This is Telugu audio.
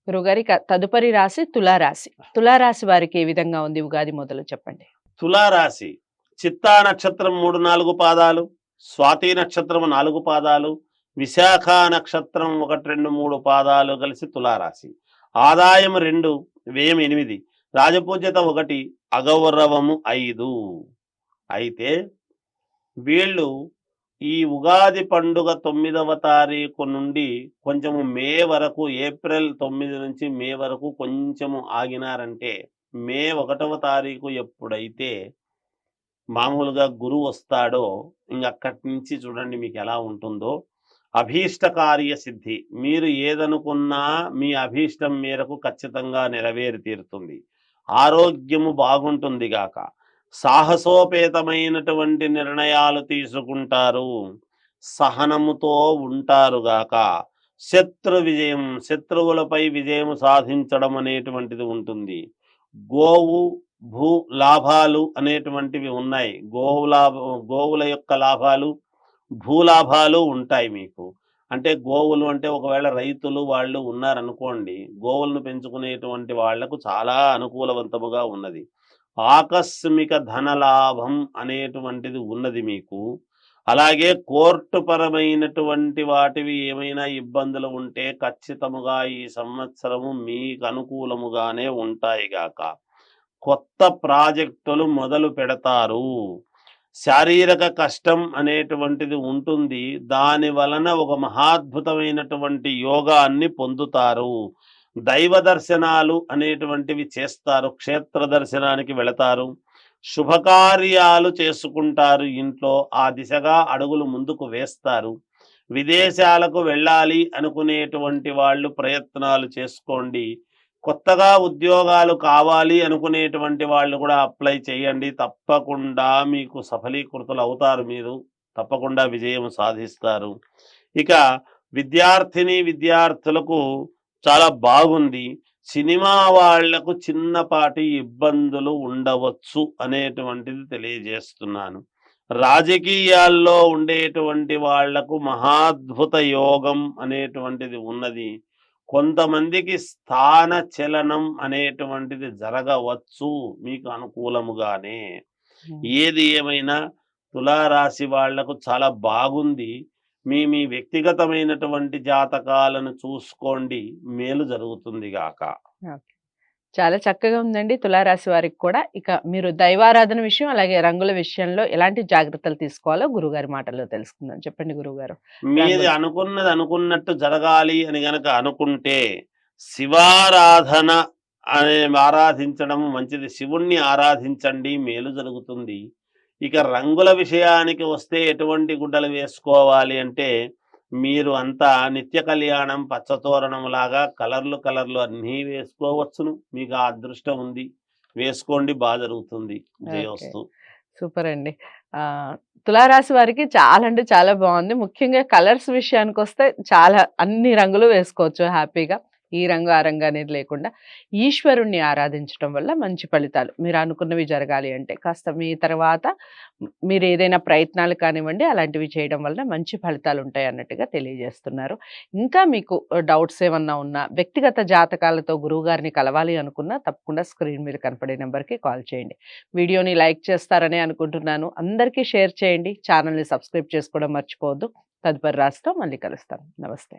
గురుగారి తదుపరి రాశి తులారాశి. తులారాశి వారికి ఏ విధంగా ఉంది ఉగాది మొదలు చెప్పండి? తులారాశి చిత్తా నక్షత్రం 3-4 పాదాలు, స్వాతి నక్షత్రం 4 పాదాలు, విశాఖ నక్షత్రం 1-2-3 పాదాలు కలిసి తులారాశి. ఆదాయం 2, వ్యయం 8, రాజపూజ్యత 1, అగౌరవము 5. అయితే వీళ్ళు ఈ ఉగాది పండుగ 9వ తారీఖు నుండి కొంచెము మే వరకు, ఏప్రిల్ 9 నుంచి మే వరకు కొంచెము ఆగినారంటే, మే 1వ తారీఖు ఎప్పుడైతే మామూలుగా గురువు వస్తాడో ఇంకక్కడి నుంచి చూడండి మీకు ఎలా ఉంటుందో. అభీష్ట కార్య సిద్ధి, మీరు ఏదనుకున్నా మీ అభీష్టం మేరకు ఖచ్చితంగా నెరవేరి తీరుతుంది. ఆరోగ్యము బాగుంటుంది గాక, సాహసోపేతమైనటువంటి నిర్ణయాలు తీసుకుంటారు, సహనముతో ఉంటారు గాక. శత్రు విజయం, శత్రువులపై విజయం సాధించడం అనేటువంటిది ఉంటుంది. గోవు భూ లాభాలు అనేటువంటివి ఉన్నాయి. గోవుల యొక్క లాభాలు, భూలాభాలు ఉంటాయి మీకు. అంటే గోవులు అంటే ఒకవేళ రైతులు వాళ్ళు ఉన్నారనుకోండి, గోవులను పెంచుకునేటువంటి వాళ్లకు చాలా అనుకూలవంతముగా ఉన్నది. ఆకస్మిక ధనలాభం అనేటువంటిది ఉన్నది మీకు. అలాగే కోర్టు పరమైనటువంటి వాటివి ఏమైనా ఇబ్బందులు ఉంటే ఖచ్చితముగా ఈ సంవత్సరము మీకు అనుకూలముగానే ఉంటాయి గాక. కొత్త ప్రాజెక్టులు మొదలు పెడతారు. శారీరక కష్టం అనేటువంటిది ఉంటుంది, దాని వలన ఒక మహాద్భుతమైనటువంటి యోగాన్ని పొందుతారు. దైవ దర్శనాలు అనేటువంటివి చేస్తారు, క్షేత్ర దర్శనానికి వెళతారు, శుభకార్యాలు చేసుకుంటారు ఇంట్లో. ఆ దిశగా అడుగులు ముందుకు వేస్తారు. విదేశాలకు వెళ్ళాలి అనుకునేటువంటి వాళ్ళు ప్రయత్నాలు చేసుకోండి. కొత్తగా ఉద్యోగాలు కావాలి అనుకునేటువంటి వాళ్ళు కూడా అప్లై చేయండి. తప్పకుండా మీకు సఫలీకృతులు అవుతారు, మీరు తప్పకుండా విజయం సాధిస్తారు. ఇక విద్యార్థులకు చాలా బాగుంది. సినిమా వాళ్లకు చిన్నపాటి ఇబ్బందులు ఉండవచ్చు అనేటువంటిది తెలియజేస్తున్నాను. రాజకీయాల్లో ఉండేటువంటి వాళ్లకు మహాద్భుత యోగం అనేటువంటిది ఉన్నది. కొంతమందికి స్థాన చలనం అనేటువంటిది జరగవచ్చు మీకు అనుకూలముగానే. ఏది ఏమైనా తులారాశి వాళ్లకు చాలా బాగుంది. మీ వ్యక్తిగతమైనటువంటి జాతకాలను చూసుకోండి, మేలు జరుగుతుంది గాక. చాలా చక్కగా ఉందండి తులారాశి వారికి కూడా. ఇక మీరు దైవారాధన విషయం, అలాగే రంగుల విషయంలో ఎలాంటి జాగ్రత్తలు తీసుకోవాలో గురుగారి మాటల్లో తెలుసుకుందాం. చెప్పండి గురుగారు. మీది అనుకున్నది అనుకున్నట్టు జరగాలి అని గనక అనుకుంటే శివారాధన ఆరాధించడం మంచిది. శివుణ్ణి ఆరాధించండి, మేలు జరుగుతుంది. ఇక రంగుల విషయానికి వస్తే ఎటువంటి గుడ్డలు వేసుకోవాలి అంటే, మీరు అంతా నిత్య కళ్యాణం పచ్చతోరణం లాగా కలర్లు అన్నీ వేసుకోవచ్చును. మీకు ఆ అదృష్టం ఉంది, వేసుకోండి, బాగా జరుగుతుంది. జయోస్తు. సూపర్ అండి. తులారాశి వారికి చాలా అంటే చాలా బాగుంది. ముఖ్యంగా కలర్స్ విషయానికి వస్తే చాలా అన్ని రంగులు వేసుకోవచ్చు హ్యాపీగా. ఈ రంగు ఆ రంగు అనేది లేకుండా ఈశ్వరుణ్ణి ఆరాధించడం వల్ల మంచి ఫలితాలు, మీరు అనుకున్నవి జరగాలి అంటే కాస్త మీ తర్వాత మీరు ఏదైనా ప్రయత్నాలు కానివ్వండి అలాంటివి చేయడం వల్ల మంచి ఫలితాలు ఉంటాయి అన్నట్టుగా తెలియజేస్తున్నారు. ఇంకా మీకు డౌట్స్ ఏమన్నా ఉన్నా, వ్యక్తిగత జాతకాలతో గురువుగారిని కలవాలి అనుకున్నా తప్పకుండా స్క్రీన్ మీద కనపడే నెంబర్కి కాల్ చేయండి. వీడియోని లైక్ చేస్తారని అనుకుంటున్నాను. అందరికీ షేర్ చేయండి. ఛానల్ని సబ్స్క్రైబ్ చేసుకోవడం మర్చిపోవద్దు. తదుపరి రాశితో మళ్ళీ కలుస్తాను. నమస్తే.